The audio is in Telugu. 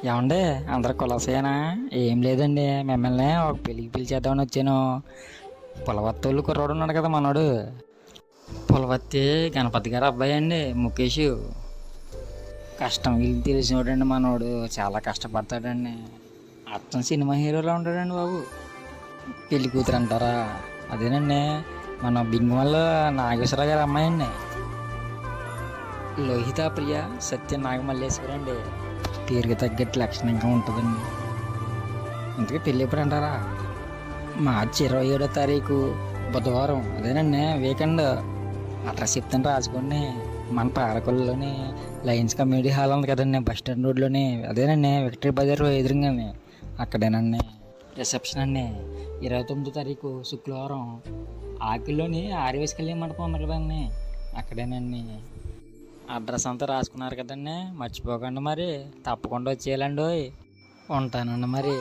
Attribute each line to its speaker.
Speaker 1: ఏమండి అందరు కులసేనా? ఏం లేదండి, మిమ్మల్ని ఒక పెళ్ళికి పిలిచేద్దామని వచ్చాను. పులవత్తోళ్ళు కుర్రోడు ఉన్నాడు కదా మనోడు. పులవత్తి గణపతి గారు అబ్బాయి అండి, ముఖేష్. కష్టం వీళ్ళు తెలిసినోడండి మనోడు, చాలా కష్టపడతాడండి. అచ్చం సినిమా హీరోలా ఉంటాడండి బాబు. పెళ్లి కూతురు అంటారా? అదేనండి, మన బింగమల్ల నాగేశ్వరరావు గారి అమ్మాయి అండి, లోహిత ప్రియ సత్య నాగమల్లేశ్వరి అండి. పేరుకి తగ్గట్టు లక్షణంగా ఉంటుందండి. ఇంతకీ పెళ్ళి ఎప్పుడు అంటారా? మార్చి 27వ తారీఖు బుధవారం. అదేనండి వీకెండ్. అడ్రస్ చెప్తాను రాసుకోండి. మన పాలకొల్లులోని లయన్స్ కమ్యూనిటీ హాల్ ఉంది కదండి, బస్ స్టాండ్ రోడ్లోని. అదేనండి విక్టరీ బజార్ ఎదురుగానే, అక్కడేనండి రిసెప్షన్ అండి. 29వ తారీఖు శుక్రవారం ఆకిల్లోని ఆర్యవేస్ కళ్యాణ మండపం ఉంది కదండి, అక్కడేనండి. అడ్రస్ అంతా రాసుకున్నారు కదండి, మర్చిపోకండి మరి. తప్పకుండా వచ్చేయాలండి. ఉంటానండి మరి.